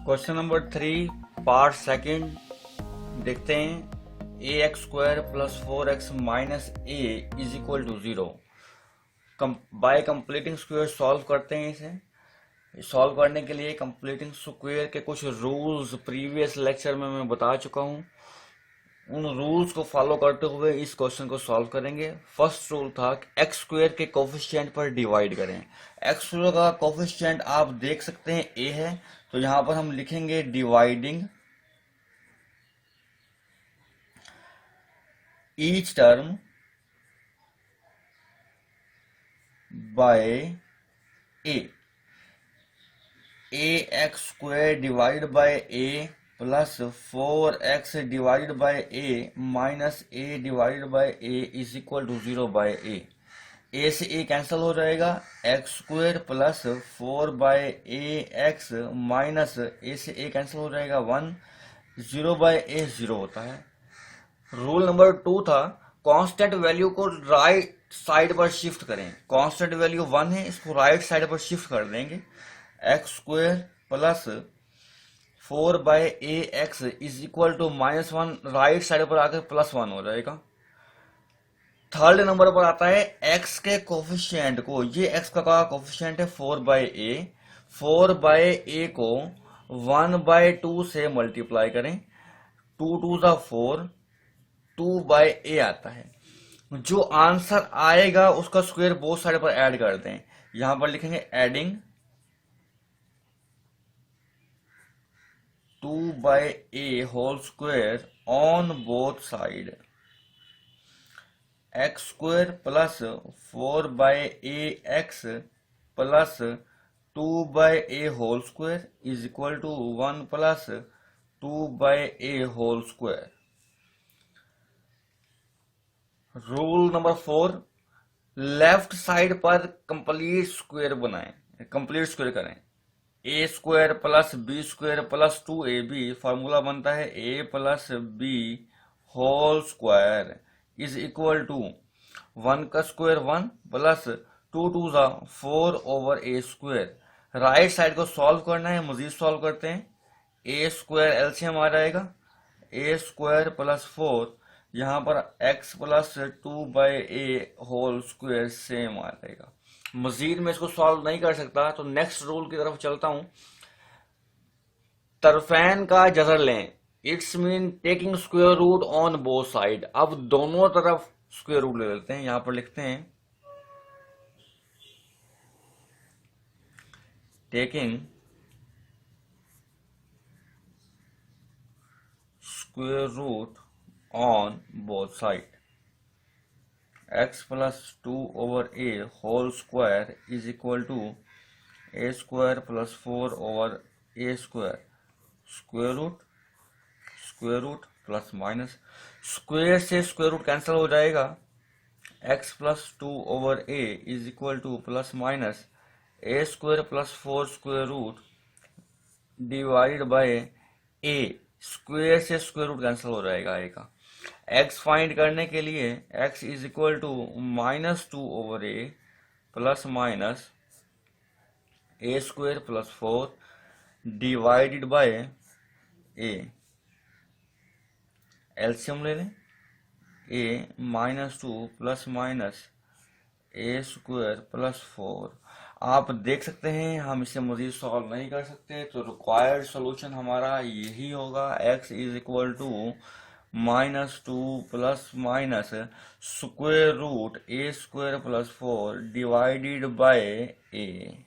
Question number 3 part second देखते हैं। A X square plus 4x minus A is equal to 0। By completing square solve करते हैं इसे। Solve करने के लिए कंप्लीटिंग स्क्वायर के कुछ रूल्स प्रीवियस लेक्चर में मैं बता चुका हूँ। उन रूल्स को फॉलो करते हुए इस क्वेश्चन को सॉल्व करेंगे। फर्स्ट रूल था कि एक्स स्क्वायर के कोफिशिएंट पर डिवाइड करें। एक्स स्क्वायर का कोफिशिएंट आप देख सकते हैं ए है, तो यहां पर हम लिखेंगे dividing each term by A X square divide by A plus 4x divide by A minus A divide by A is equal to 0 by A से ए कैंसिल हो जाएगा। X square plus 4 by A X minus A से A cancel हो जाएगा 1। 0 by ए 0 होता है। Rule number 2 था constant value को राइट साइड पर शिफ्ट करें। कांस्टेंट वैल्यू 1 है, इसको राइट साइड पर शिफ्ट कर देंगे। X square plus 4 by A X is equal to -1, right side पर आकर +1 हो जाएगा। थर्ड नंबर पर आता है एक्स के कोफिशिएंट को, ये एक्स का कोफिशिएंट है 4 बाय ए। 4 बाय ए को 1 बाय 2 से मल्टीप्लाई करें। 2 2 जा 4, 2 बाय ए आता है। जो आंसर आएगा उसका स्क्वायर बोथ साइड पर ऐड कर दें। यहां पर लिखेंगे adding 2 by A whole square on both side. X square plus 4 by A X plus 2 by A whole square is equal to 1 plus 2 by A whole square. Rule number 4, left side पर complete square बनाएं, complete square करें। A square plus B square plus 2ab, formula बनता है A plus B whole square is equal to 1 का square 1 plus 2 2 जा 4 over A square. Right side को solve करना है, मजीद सॉल्व करते हैं। ए स्क्वायर एलसीएम आ जाएगा, ए स्क्वायर प्लस 4, यहां पर x plus 2 by A whole square same आ जाएगा। मजीद में इसको सॉल्व नहीं कर सकता तो नेक्स्ट रूल की तरफ चलता हूं। तरफैन का जजर लें, it's mean taking square root on both side. अब दोनों तरफ स्क्वायर रूट ले लेते हैं। यहां पर लिखते हैं taking square root on both side. x plus 2 over A whole square is equal to A square plus 4 over A square square root plus minus. Square से स्क्वायर रूट कैंसिल हो जाएगा। x plus 2 over A is equal to plus minus A square plus 4 square root divide by A. Square से square root cancel हो जाएगा ए का। x find करने के लिए x is equal to -2 over A plus minus A square plus 4 divided by A. LCM ले लें, A -2 plus minus A square plus 4। आप देख सकते हैं हम इसे मजीद सॉल्व नहीं कर सकते, तो रिक्वायर्ड सॉल्यूशन हमारा यही होगा। x is equal to -2 plus minus square root A square plus 4 divided by A.